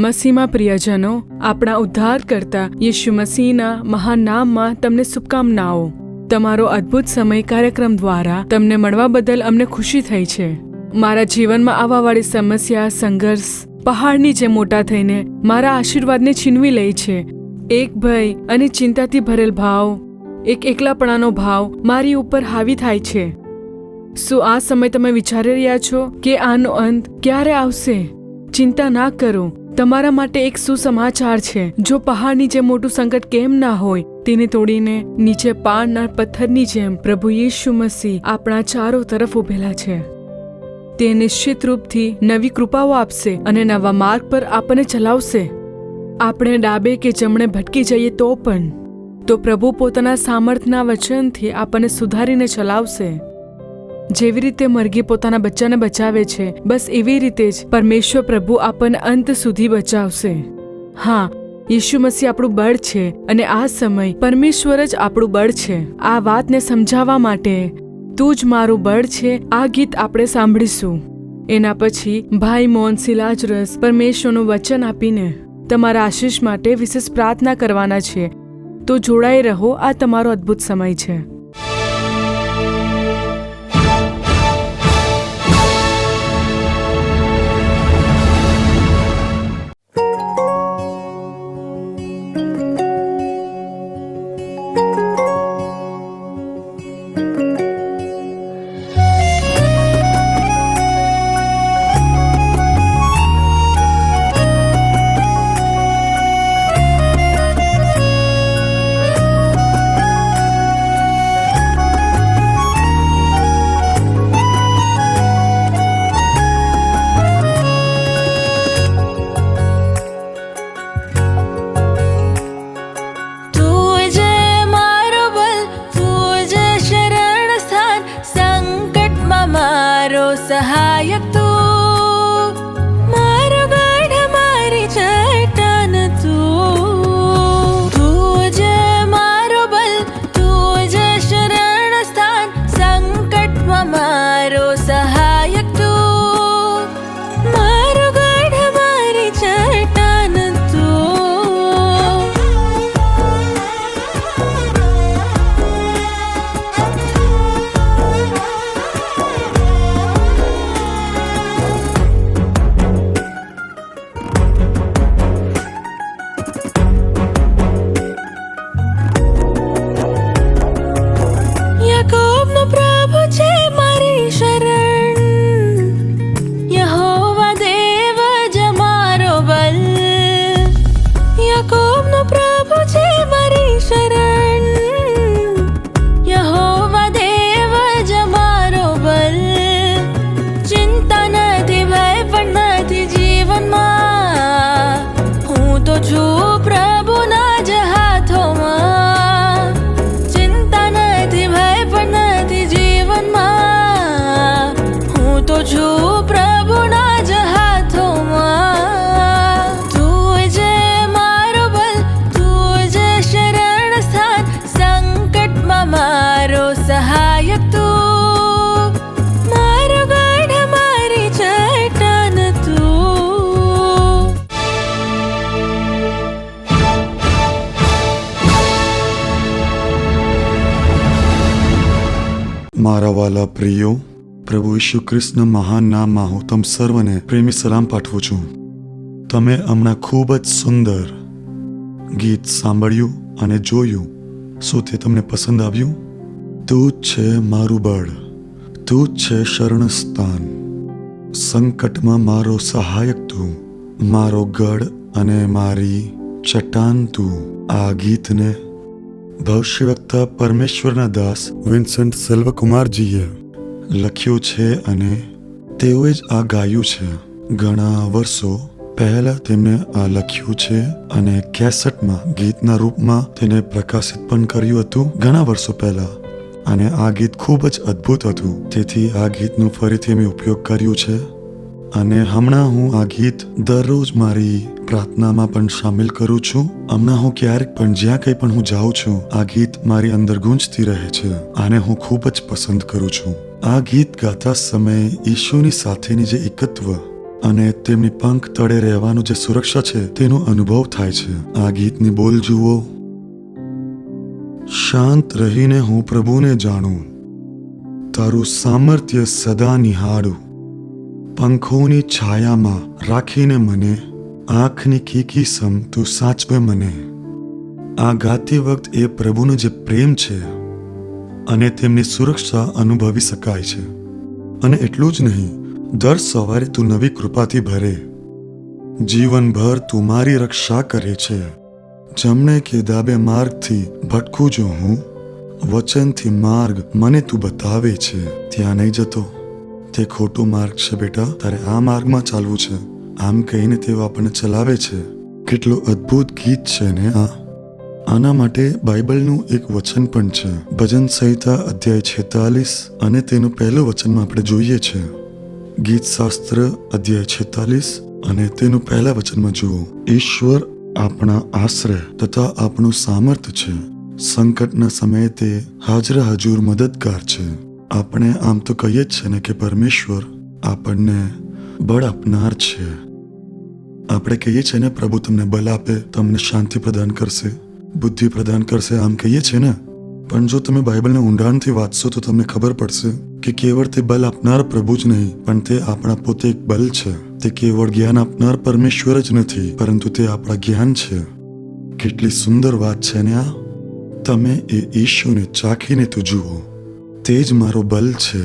મસીહમાં પ્રિયજનો, આપણા ઉદ્ધારકર્તા યીશુ મસીહના મહાન નામમાં તમને શુભકામનાઓ. તમારો અદ્ભુત સમય કાર્યક્રમ દ્વારા તમને મળવા બદલ અમને ખુશી થઈ છે. મારા જીવનમાં આવવાવાળી સમસ્યા, સંઘર્ષ પહાડની જેમ મોટા થઈને મારા આશીર્વાદને છીનવી લે છે. એક ભય અને ચિંતાથી ભરેલ ભાવ, એક એકલાપણાનો ભાવ મારી ઉપર હાવી થાય છે. શું આ સમય તમે વિચારી રહ્યા છો કે આનો અંત ક્યારે આવશે? ચિંતા ના કરો, તમારા માટે એક સુસમાચાર છે. જો પહાડની જેમ મોટું સંકટ કેમ ના હોય, તેને તોડીને નીચે પાડનાર પથ્થરની જેમ પ્રભુ યીશુ મસીહ આપણા ચારો તરફ ઉભેલા છે. તે નિશ્ચિત રૂપથી નવી કૃપાઓ આપશે અને નવા માર્ગ પર આપણને ચલાવશે. આપણે ડાબે કે જમણે ભટકી જઈએ તો પ્રભુ પોતાના સામર્થ્યના વચનથી આપણને સુધારીને ચલાવશે. જેવી રીતે મરઘી પોતાના બચ્ચાને બચાવે છે, બસ એવી રીતે જ પરમેશ્વર પ્રભુ આપણને અંત સુધી બચાવશે. હા, યીશુ મસીહ આપણું બળ છે અને આ સમય પરમેશ્વર જ આપણું બળ છે. આ વાતને સમજાવવા માટે તું જ મારું બળ છે આ ગીત આપણે સાંભળીશું. એના પછી ભાઈ મોન્સી લાજરસ પરમેશ્વરનું વચન આપીને તમારા આશીષ માટે વિશેષ પ્રાર્થના કરવાના છે. તો જોડાઈ રહો, આ તમારો અદ્ભુત સમય છે. સહાયક તું, મારો ગઢ, મારી ચટ્ટાન તું. તું જ મારો બલ, તું જ શરણ સ્થાન, સંકટમાં મારો સહાયક તું, મારો ગઢ, મારી ચટ્ટાન મારા વાલા પ્રિયો, પ્રભુ ઈસુ ખ્રિસ્તના મહાન નામમાં હું તમ સર્વને પ્રેમી સલામ પાઠવું છું. તમે હમણાં ખૂબ જ સુંદર ગીત સાંભળ્યું અને જોયું. શું તે તમને પસંદ આવ્યું? તું જ છે મારું બળ, તું જ છે શરણ સ્થાન, સંકટમાં મારો સહાયક તું, મારો ગઢ અને મારી ચટ્ટાન તું. આ ગીતને ભવિષ્યવક્તા પરમેશ્વરના દાસ વિન્સન્ટ સેલ્વકુમારજીએ લખ્યું છે અને તેઓએ જ આ ગાયું છે. ઘણા વર્ષો પહેલા તેમણે આ લખ્યું છે અને કેસેટમાં ગીતના રૂપમાં તેને પ્રકાશિત પણ કર્યું હતું ઘણા વર્ષો પહેલા. અને આ ગીત ખૂબ જ અદ્ભુત હતું, તેથી આ ગીતનું ફરીથી મેં ઉપયોગ કર્યું છે. અને હમણાં હું આ ગીત દરરોજ મારી પ્રાર્થનામાં પણ સામેલ કરું છું. હમણાં હું ક્યારેક પણ જ્યાં કંઈ પણ હું જાઉં છું, આ ગીત મારી અંદર ગૂંજતી રહે છે. આને હું ખૂબ જ પસંદ કરું છું. આ ગીત ગાતા સમયે ઈશુની સાથેની જે એકત્વ અને તેમની પંખ તળે રહેવાનું જે સુરક્ષા છે તેનો અનુભવ થાય છે. આ ગીતની બોલ જુઓ. શાંત રહીને હું પ્રભુને જાણું, તારું સામર્થ્ય સદા નિહાળું. પંખોની છાયામાં રાખીને મને, આંખની કીકી સમ તું સાચવે મને. આ ગાતી વખત એ પ્રભુનો જે પ્રેમ છે અને તેમની સુરક્ષા અનુભવી શકાય છે. અને એટલું જ નહીં, દર સવારે તું નવી કૃપાથી ભરે. જીવનભર તું મારી રક્ષા કરે છે. જમણે કે ડાબે માર્ગથી ભટકું જો હું, વચનથી માર્ગ મને તું બતાવે છે. ત્યાં નહીં જતો, તે ખોટો માર્ગ છે બેટા, તારે આ માર્ગમાં ચાલવું છે, આમ કહીને તેઓ આપણને ચલાવે છે. કેટલું અદ્ભુત ગીત છે ને આ. આના માટે બાઇબલનું એક વચન પણ છે. ભજન સંહિતા અધ્યાય 46 અને તેનું પહેલું વચનમાં આપણે જોઈએ છે. ગીત શાસ્ત્ર અધ્યાય 46 અને તેનું પહેલા વચનમાં જુઓ. ઈશ્વર આપણા આશ્રય તથા આપણું સામર્થ્ય છે. સંકટના સમયે તે હાજર હજુર મદદગાર છે. આપણે આમ તો કહીએ જ છે ને કે પરમેશ્વર આપણને બળ આપનાર છે. આપણે કહીએ છીએ ને પ્રભુ તમને બલ આપે, તમને શાંતિ પ્રદાન કરશે, બુદ્ધિ પ્રદાન કરશે, આમ કહીએ છીએ ને. પણ જો તમે બાઇબલને ઊંડાણથી વાંચશો તો તમને ખબર પડશે કે કેવળ તે બલ આપનાર પ્રભુ જ નહીં, પણ તે આપણા પોતે એક બલ છે. તે કેવળ જ્ઞાન આપનાર પરમેશ્વર જ નથી, પરંતુ તે આપણા જ્ઞાન છે. કેટલી સુંદર વાત છે ને આ. તમે એ ઈશુને ચાખીને તો જુઓ. તે જ મારો બલ છે.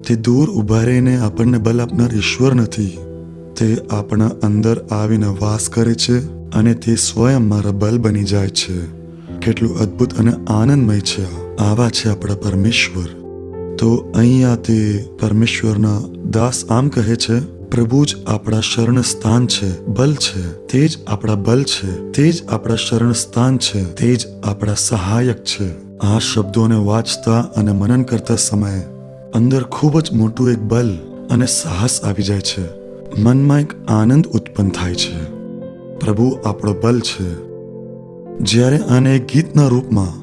તે દૂર ઊભા રહીને આપણને બલ આપનાર ઈશ્વર નથી. તે આપણા અંદર આવીને વાસ કરે છે અને તે સ્વયં મારા બલ બની જાય છે. કેટલું અદ્ભુત અને આનંદમય છે. આવા છે આપણા પરમેશ્વર. તો અહીંયા તે પરમેશ્વરના દાસ આમ કહે છે, પ્રભુ જ આપણા શરણ સ્થાન છે, બલ છે. તે જ આપણા બલ છે, તે જ આપણા શરણ સ્થાન છે, તે જ આપણા સહાયક છે. આ શબ્દોને વાંચતા અને મનન કરતા સમયે અંદર ખૂબ જ મોટું એક બલ અને સાહસ આવી જાય છે. મનમાં એક આનંદ ઉત્પન્ન થાય છે. પ્રભુ આપણો બલ છે. જ્યારે આને એક ગીતના રૂપમાં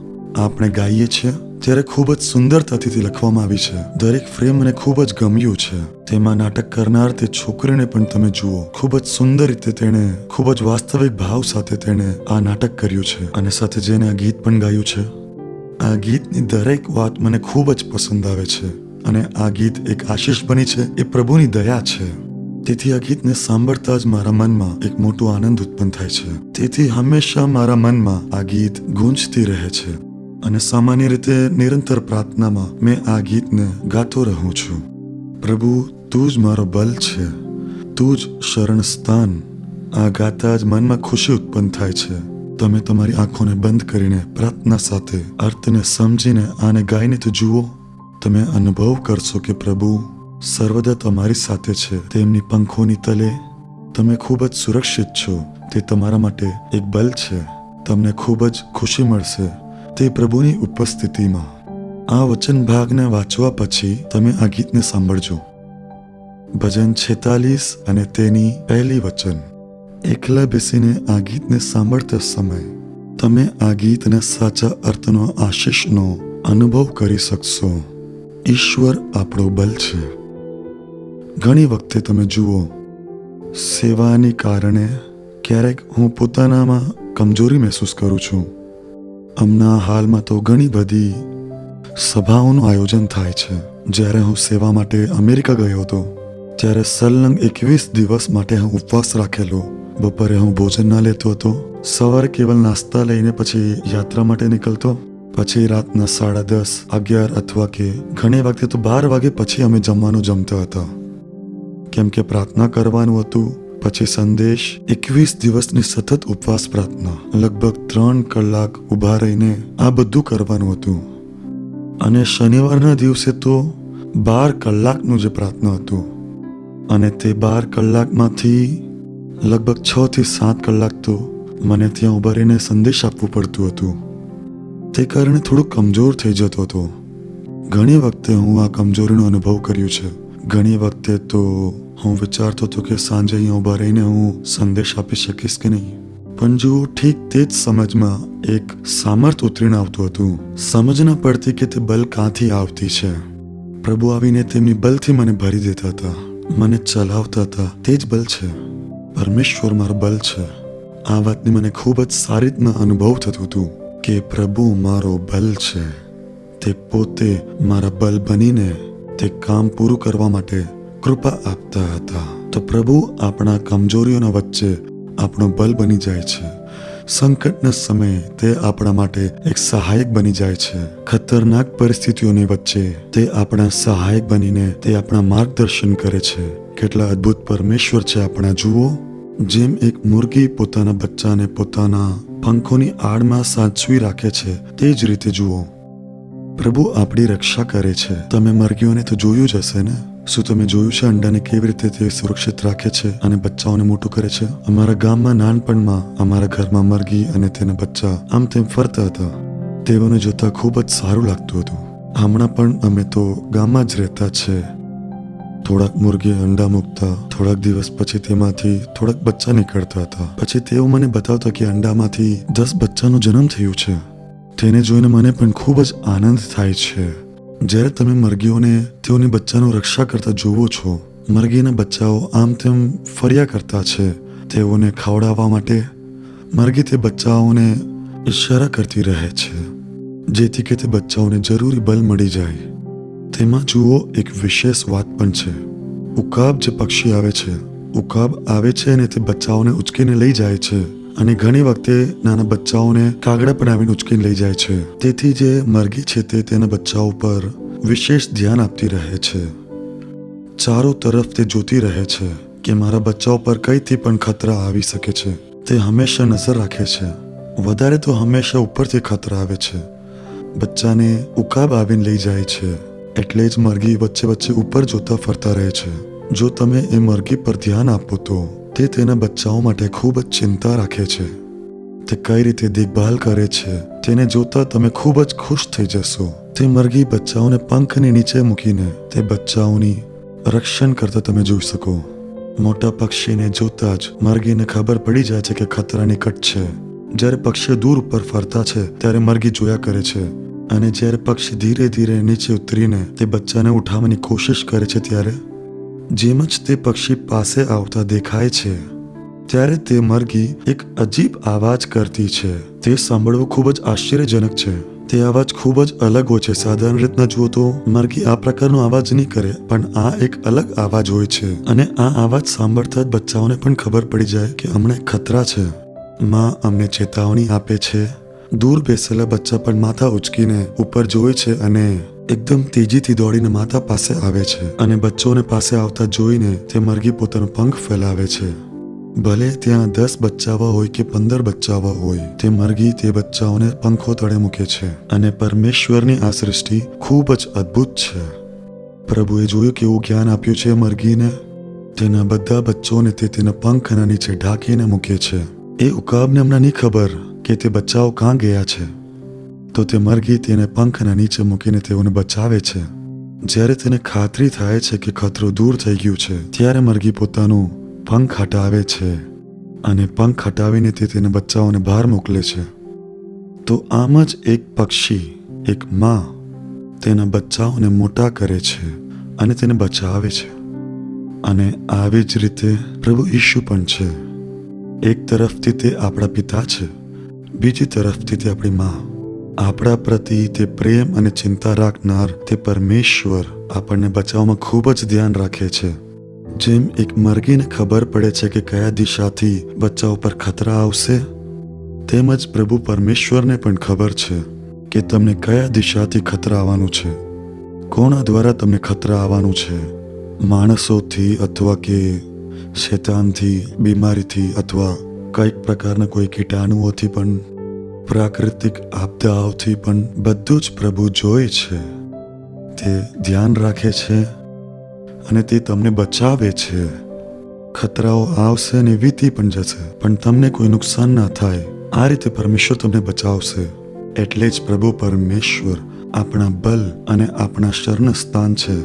આપણે ગાઈએ છીએ ત્યારે ખૂબ જ સુંદરતાથી તે લખવામાં આવી છે. દરેક ફ્રેમ મને ખૂબ જ ગમ્યું છે. તેમાં નાટક કરનાર તે છોકરીને પણ તમે જુઓ. ખૂબ જ સુંદર રીતે તેણે ખૂબ જ વાસ્તવિક ભાવ સાથે તેણે આ નાટક કર્યું છે અને સાથે જેને આ ગીત પણ ગાયું છે. આ ગીતની દરેક વાત મને ખૂબ જ પસંદ આવે છે અને આ ગીત એક આશીષ બની છે. એ પ્રભુની દયા છે. તેથી આ ગીતને સાંભળતા જ મારા મનમાં એક મોટો આનંદ ઉત્પન્ન થાય છે. તેથી હંમેશા મારા મનમાં આ ગીત ગૂંજતી રહે છે અને સામાન્ય રીતે નિરંતર પ્રાર્થનામાં મેં આ ગીતને ગાતો રહું છું. પ્રભુ, તું જ મારો બલ છે, તું જ શરણ સ્થાન. આ ગાતા જ મનમાં ખુશી ઉત્પન્ન થાય છે. તમે તમારી આંખોને બંધ કરીને પ્રાર્થના સાથે અર્થને સમજીને આને ગાઈને તો જુઓ. તમે અનુભવ કરશો કે પ્રભુ સર્વદા તમારી સાથે છે. તેમની પંખોની તલે તમે ખૂબ જ સુરક્ષિત છો. તે તમારા માટે એક બલ છે. તમને ખૂબ જ ખુશી મળશે તે પ્રભુની ઉપસ્થિતિમાં. આ વચન ભાગને વાંચવા પછી તમે આ ગીતને સાંભળજો. ભજન 46 અને તેની પહેલી વચન. એકલા બેસીને આ ગીતને સાંભળતા સમય તમે આ ગીતના સાચા અર્થનો આશીષનો અનુભવ કરી શકશો. ઈશ્વર આપણો બલ છે. ઘણી વખતે તમે જુઓ, સેવાને કારણે ક્યારેક હું પોતાનામાં કમજોરી મહેસૂસ કરું છું. હમણાં હાલમાં તો ઘણી બધી સભાઓનું આયોજન થાય છે. જ્યારે હું સેવા માટે અમેરિકા ગયો હતો ત્યારે સલંગ 21 દિવસ માટે હું ઉપવાસ રાખેલો. બપોરે હું ભોજન ના લેતો હતો. સવારે કેવલ નાસ્તા લઈને પછી યાત્રા માટે નીકળતો. પછી રાતના 10:30, 11 અથવા કે ઘણી વખતે તો 12 વાગે પછી અમે જમવાનું જમતા હતા. કેમ કે પ્રાર્થના કરવાનું હતું. પછી સંદેશ, 21 દિવસની સતત ઉપવાસ પ્રાર્થના, લગભગ 3 કલાક ઊભા રહીને આ બધું કરવાનું હતું. અને શનિવારના દિવસે તો 12 કલાકનું જે પ્રાર્થના હતું અને તે 12 કલાકમાંથી લગભગ 6 થી 7 કલાક તો મને ત્યાં ઊભા રહીને સંદેશ આપવું પડતું હતું. તે કારણે થોડું કમજોર થઈ જતો હતો. ઘણી વખતે હું આ કમજોરીનો અનુભવ કર્યો છે. ઘણી વખતે તો હું વિચારતો હતો કે સાંજે અહીંયા ઊભા રહીને હું સંદેશ આપી શકીશ કે નહીં. પણ જો ઠીક તે જ સમજમાં એક સામર્થ ઉતરીને આવતું હતું. સમજ ન પડતી કે તે બલ ક્યાંથી આવતી છે. પ્રભુ આવીને તેમની બલથી મને ભરી દેતા હતા. મને ચલાવતા હતા તે જ બલ છે. પરમેશ્વર મારો બલ છે. આ વાતની મને ખૂબ જ સારી રીતના અનુભવ થતું હતું કે પ્રભુ મારો બલ છે. તે પોતે મારા બલ બનીને તે કામ પૂરું કરવા માટે કૃપા આપતા હતા. તો પ્રભુ આપણા કમજોરીઓના વચ્ચે આપણો બલ બની જાય છે. સંકટના સમયે તે આપણા માટે એક સહાયક બની જાય છે. ખતરનાક પરિસ્થિતિઓની વચ્ચે તે આપણા સહાયક બનીને તે આપણા માર્ગદર્શન કરે છે. કેટલા અદ્ભુત પરમેશ્વર છે આપણા. જુઓ, જેમ એક મુર્ગી પોતાના બચ્ચાને પોતાના પંખોની આડમાં સાચવી રાખે છે, તે જ રીતે જુઓ પ્રભુ આપણી રક્ષા કરે છે. તમે મરઘીઓને તો જોયું જ હશે ને? શું તમે જોયું છે અંડાને કેવી રીતે તે સુરક્ષિત રાખે છે અને બચ્ચાઓને મોટું કરે છે? અમારા ગામમાં નાનપણમાં અમારા ઘરમાં મરઘી અને તેના બચ્ચા આમ તેમ ફરતા હતા. તેઓને જોતા ખૂબ જ સારું લાગતું હતું. હમણાં પણ અમે તો ગામમાં જ રહેતા છે. થોડાક મુર્ગી અંડા મૂકતા, થોડાક દિવસ પછી તેમાંથી થોડાક બચ્ચા નીકળતા હતા. પછી તેઓ મને બતાવતા કે અંડામાંથી 10 બચ્ચાનો જન્મ થયું છે. તેને જોઈને મને પણ ખૂબ જ આનંદ થાય છે. જ્યારે તમે મરઘીઓને તેઓની બચ્ચાનું રક્ષા કરતા જોવો છો, મરઘીના બચ્ચાઓ આમ તેમ ફર્યા કરતા છે. તેઓને ખવડાવવા માટે મરઘી તે બચ્ચાઓને ઈશારા કરતી રહે છે, જેથી કે તે બચ્ચાઓને જરૂરી બલ મળી જાય. તેમાં જુઓ, એક વિશેષ વાત પણ છે. ઉકાબ જે પક્ષી આવે છે, ઉકાબ આવે છે અને તે બચ્ચાઓને ઉચકીને લઈ જાય છે. અને ઘણી વખતે નાના બચ્ચાઓને કાગડા પણ આવીને ઉચકીને લઈ જાય છે. તેથી જે મરઘી છે તે તેના બચ્ચાઓ પર વિશેષ ધ્યાન આપતી રહે છે. ચારો તરફ તે જોતી રહે છે કે મારા બચ્ચાઓ પર કઈથી પણ ખતરા આવી શકે છે. તે હંમેશા નજર રાખે છે. વધારે તો હંમેશા ઉપરથી ખતરા આવે છે. બચ્ચાને ઉકાબ આવીને લઈ જાય છે, એટલે જ મરઘી વચ્ચે વચ્ચે ઉપર જોતા ફરતા રહે છે. જો તમે એ મરઘી પર ધ્યાન આપો તો તે તેના બચ્ચાઓ માટે ખૂબ જ ચિંતા રાખે છે. તે કઈ રીતે દેખભાલ કરે છે તેને જોતા તમે ખૂબ જ ખુશ થઈ જશો. તે મરઘી બચ્ચાઓને પંખની નીચે મૂકીને તે બચ્ચાઓની રક્ષણ કરતા તમે જોઈ શકો. મોટા પક્ષીને જોતા જ મરઘીને ખબર પડી જાય છે કે ખતરા નિકટ છે. જ્યારે પક્ષીઓ દૂર ઉપર ફરતા છે ત્યારે મરઘી જોયા કરે છે, અને જ્યારે પક્ષી ધીરે ધીરે નીચે ઉતરીને તે બચ્ચાને ઉઠાવવાની કોશિશ કરે છે ત્યારે જેમ જ તે પક્ષી પાસે આવતા દેખાય છે ત્યારે તે મરઘી એક અજીબ અવાજ કરતી છે. તે સાંભળવું ખૂબ જ આશ્ચર્યજનક છે. તે અવાજ ખૂબ જ અલગ હોય છે. સાધારણ રીતના જુઓ તો મરઘી આ પ્રકારનો અવાજ નહીં કરે, પણ આ એક અલગ અવાજ હોય છે. અને આ અવાજ સાંભળતા જ બચ્ચાઓને પણ ખબર પડી જાય કે હમણાં ખતરા છે. માં અમને ચેતવણી આપે છે. દૂર બેસેલા બચ્ચા પણ માથા ઉચકીને ઉપર જોવે છે અને એકદમ તેજીથી દોડીને માતા પાસે આવે છે. અને બચ્ચોને પાસે આવતા જોઈને તે મરઘી પોતાનો પંખ ફેલાવે છે. ભલે ત્યાં 10 બચ્ચાઓ હોય કે 15 બચ્ચાઓ હોય, તે મરઘી તે બચ્ચાઓને પંખો તળે મૂકે છે. અને પરમેશ્વરની આ સૃષ્ટિ ખૂબ જ અદ્ભુત છે. પ્રભુએ જોયું કેવું જ્ઞાન આપ્યું છે મરઘીને. તેના બધા બચ્ચોને તે તેના પંખના નીચે ઢાંકીને મૂકે છે. એ ઉકાબને હમણાં નહીં ખબર કે તે બચ્ચાઓ કાં ગયા છે, તો તે મરઘી તેને પંખના નીચે મૂકીને તેઓને બચાવે છે. જ્યારે તેને ખાતરી થાય છે કે ખતરો દૂર થઈ ગયું છે, ત્યારે મરઘી પોતાનું પંખ હટાવે છે અને પંખ હટાવીને તે તેના બચ્ચાઓને બહાર મોકલે છે. તો આમ જ એક પક્ષી, એક માં તેના બચ્ચાઓને મોટા કરે છે અને તેને બચાવે છે. અને આવી જ રીતે પ્રભુ ઈસુ પણ છે. એક તરફથી તે આપણા પિતા છે, બીજી તરફથી તે આપણી માં. આપણા પ્રતિ તે પ્રેમ અને ચિંતા રાખનાર તે પરમેશ્વર આપણને બચાવવામાં ખૂબ જ ધ્યાન રાખે છે. જેમ એક મરઘીને ખબર પડે છે કે કયા દિશાથી બચ્ચાઓ પર ખતરા આવશે, તેમજ પ્રભુ પરમેશ્વરને પણ ખબર છે કે તમને કયા દિશાથી ખતરા આવવાનું છે, કોના દ્વારા તમને ખતરા આવવાનું છે. માણસોથી અથવા કે શૈતાનથી, બીમારીથી અથવા કઈક પ્રકારના કોઈ કીટાણુઓથી પણ, પ્રાકૃતિક આપદાઓથી પણ બધું જ પ્રભુ જોઈ છે. તે ધ્યાન રાખે છે અને તે તમને બચાવે છે. ખતરાઓ આવશે અને વીતી પણ જશે, પણ તમને કોઈ નુકસાન ના થાય. આ રીતે પરમેશ્વર તમને બચાવશે. એટલે જ પ્રભુ પરમેશ્વર આપણા બલ અને આપણા શરણ સ્થાન છે.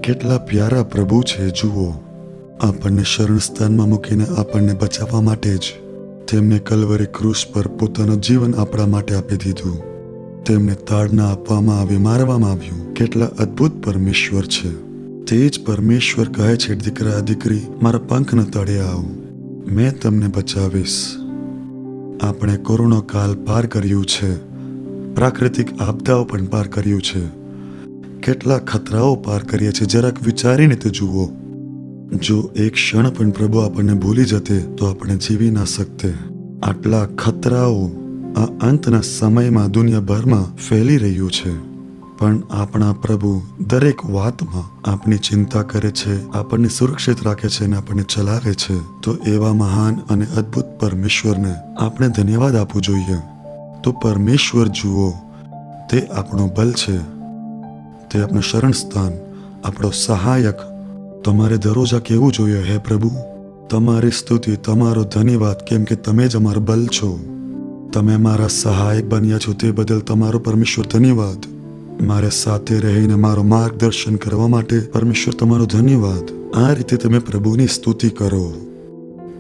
કેટલા પ્યારા પ્રભુ છે. જુઓ, આપણને શરણ સ્થાનમાં મૂકીને આપણને બચાવવા માટે જ તેમને કલ્વરી ક્રૂસ પર પોતાનું જીવન આપણા માટે આપી દીધું. તેમને તાડના આપવામાં આવી, મારવામાં આવ્યું. કેટલા અદ્ભુત પરમેશ્વર છે. તે જ પરમેશ્વર કહે છે, દીકરા દીકરી, મારા પંખના તળે આવ, મેં તમને બચાવીશ. આપણે કોરોના કાળ પાર કર્યું છે, પ્રાકૃતિક આપદાઓ પણ પાર કર્યું છે, કેટલા ખતરાઓ પાર કર્યા છે. જરાક વિચારીને તો જુઓ, જો એક ક્ષણ પણ પ્રભુ આપણને ભૂલી જતે તો આપણે જીવી ના શકતે. આટલા ખતરાઓ આ અંતના સમયમાં દુનિયાભરમાં ફેલી રહ્યું છે, પણ આપણા પ્રભુ દરેક વાતમાં આપણી ચિંતા કરે છે, આપણને સુરક્ષિત રાખે છે અને આપણને ચલાવે છે. તો એવા મહાન અને અદ્ભુત પરમેશ્વરને આપણે ધન્યવાદ આપવું જોઈએ. તો પરમેશ્વર જુઓ, તે આપણું બલ છે, તે આપણું શરણ સ્થાન, આપણો સહાયક. તમારે દરરોજ આ કહેવું જોઈએ, હે પ્રભુ, તમારી સ્તુતિ, તમારો ધન્યવાદ, કેમ કે તમે જ અમારું બલ છો, તમે મારા સહાયક બન્યા છો. તે બદલ તમારો પરમેશ્વર ધન્યવાદ. મારે સાથે રહીને મારો માર્ગદર્શન કરવા માટે પરમેશ્વર તમારો ધન્યવાદ. આ રીતે તમે પ્રભુની સ્તુતિ કરો,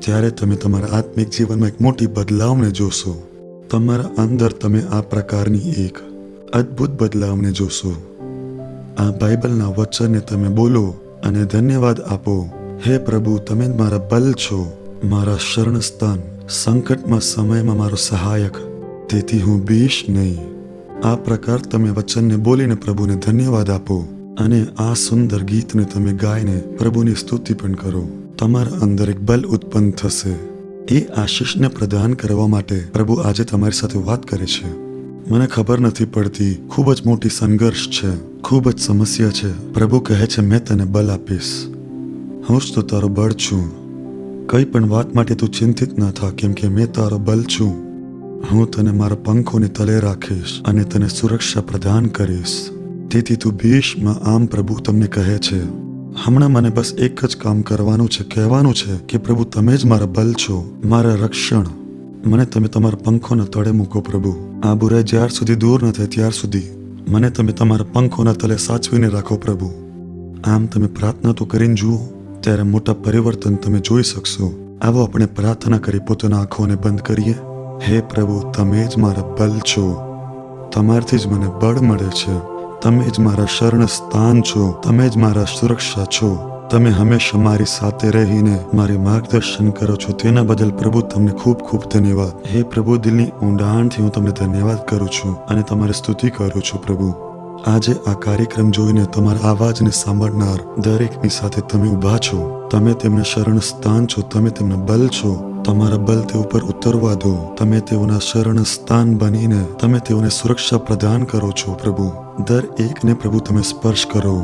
ત્યારે તમે તમારા આત્મિક જીવનમાં એક મોટી બદલાવને જોશો. તમારા અંદર તમે આ પ્રકારની એક અદ્ભુત બદલાવને જોશો. આ બાઇબલના વચનને તમે બોલો અને ધન્યવાદ આપો. હે પ્રભુ, તમે જ મારા બલ છો, મારા શરણ સ્થાન, સંકટમાં સમયમાં મારો સહાયક, તેથી હું બીશ નહીં. આ પ્રકાર તમે વચનને બોલીને પ્રભુને ધન્યવાદ આપો અને આ સુંદર ગીતને તમે ગાઈને પ્રભુની સ્તુતિ પણ કરો. તમારા અંદર એક બલ ઉત્પન્ન થશે. એ આશીષને પ્રદાન કરવા માટે પ્રભુ આજે તમારી સાથે વાત કરે છે. મને ખબર નથી પડતી, ખૂબ જ મોટી સંઘર્ષ છે, ખૂબ જ સમસ્યા છે. પ્રભુ કહે છે, મેં તને બલ આપીશ, હું જ તો તારો બળ છું. કઈ પણ વાત માટે તું ચિંતિત ના થા, કેમ કે મેં તારો બલ છું. હું તને મારા પંખોને તલે રાખીશ અને તને સુરક્ષા પ્રદાન કરીશ. તેથી તું ભીષમાં આમ પ્રભુ તમને કહે છે. હમણાં મને બસ એક જ કામ કરવાનું છે, કહેવાનું છે કે પ્રભુ, તમે જ મારા બલ છો, મારા રક્ષણ. મને તમે તમારા પંખોના તળે મૂકો પ્રભુ. આ બુરાઈ જ્યાર સુધી દૂર ન થાય ત્યાર સુધી મને તમે તમારા પંખોના તલે સાચવીને રાખો પ્રભુ. આમ તમે પ્રાર્થના તો કરીને જુઓ, ત્યારે મોટા પરિવર્તન તમે જોઈ શકશો. આવો આપણે પ્રાર્થના કરી પોતાના આંખોને બંધ કરીએ. હે પ્રભુ, તમે જ મારા બલ છો, તમારથી જ મને બળ મળે છે, તમે જ મારા શરણ સ્થાન છો, તમે જ મારા સુરક્ષા છો. તમે હંમેશા મારી સાથે રહીને મારી માર્ગદર્શન કરો છો, તેના બદલ પ્રભુ તમને ખૂબ ખૂબ ધન્યવાદ. હે પ્રભુ, દિલની ઊંડાણથી હું તમને ધન્યવાદ કરું છું અને તમારી સ્તુતિ કરું છું પ્રભુ. આજે આ કાર્યક્રમ જોઈને તમારા અવાજને સાંભળનાર દરેકની સાથે તમે ઊભા છો. તમે તેમને શરણ સ્થાન છો, તમે તેમના બલ છો. તમારા બલ તે ઉપર ઉતરવા દો. તમે તેઓના શરણ સ્થાન બનીને તમે તેઓને સુરક્ષા પ્રદાન કરો છો પ્રભુ. દરેકને પ્રભુ તમે સ્પર્શ કરો.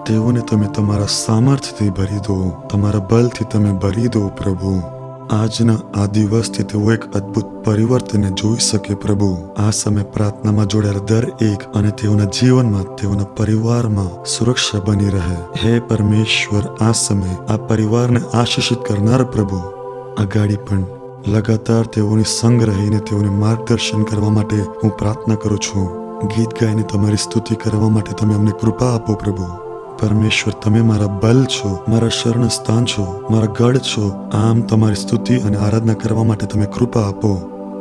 તેઓને તમે તમારા સામર્થ્યથી ભરી દો, તમારા બલથી તમે ભરી દો પ્રભુ. આજના આ દિવસથી તેઓ એક અદ્ભુત પરિવર્તનને જોઈ શકે પ્રભુ. આ સમય પ્રાર્થનામાં જોડાયેલા દરેક અને તેઓના જીવનમાં, તેઓના પરિવારમાં સુરક્ષા બની રહે. હે પરમેશ્વર, આ સમય આ પરિવારને આશીષિત કરનાર પ્રભુ, અગાડી પણ લગાતાર તેઓની સંગ રહીને તેઓને માર્ગદર્શન કરવા માટે હું પ્રાર્થના કરું છું. ગીત ગાઈને તમારી સ્તુતિ કરવા માટે તમે અમને કૃપા આપો પ્રભુ. પરમેશ્વર, તમે મારા બલ છો, મારા શરણ સ્થાન છો, મારા ગઢ છો. આમ તમારી સ્તુતિ અને આરાધના કરવા માટે તમે કૃપા આપો.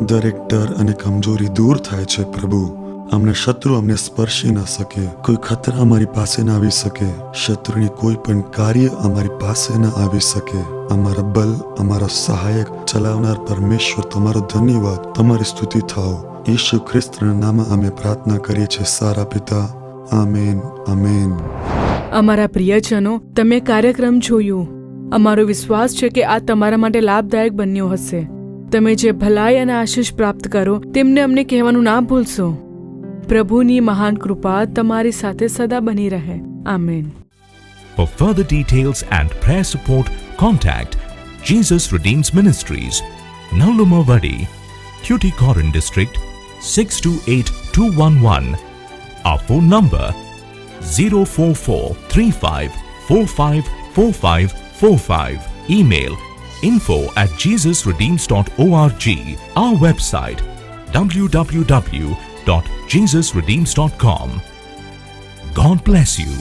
દરેક ડર અને કમજોરી દૂર થાય છે પ્રભુ. અમને શત્રુ અમને સ્પર્શી ના શકે, કોઈ ખતરા અમારી પાસે ના આવી શકે, શત્રુની કોઈ પણ કાર્ય અમારી પાસે ના આવી શકે. અમારા બલ, અમારા સહાયક, ચલાવનાર પરમેશ્વર, તમારો ધન્યવાદ, તમારી સ્તુતિ થાઓ. ઈસુ ખ્રિસ્તના નામમાં અમે પ્રાર્થના કરીએ છીએ, સારા પિતા. Amen, amen. અમારા પ્રિયજનો, તમે કાર્યક્રમ જોયું. અમારો વિશ્વાસ છે કે આ તમારા માટે લાભદાયક બન્યો હશે. તમે જે ભલાઈ અને આશીષ પ્રાપ્ત કરો તેમને અમને કહેવાનું ના ભૂલશો. પ્રભુની મહાન કૃપા તમારી સાથે સદા બની રહે. Amen. For further details and prayer support, contact Jesus Redeems Ministries, Nallumavadi, Tuticorin District, 628211. Our phone number 04435454545. Email info@jesusredeems.org. Our website www.jesusredeems.com. God bless you.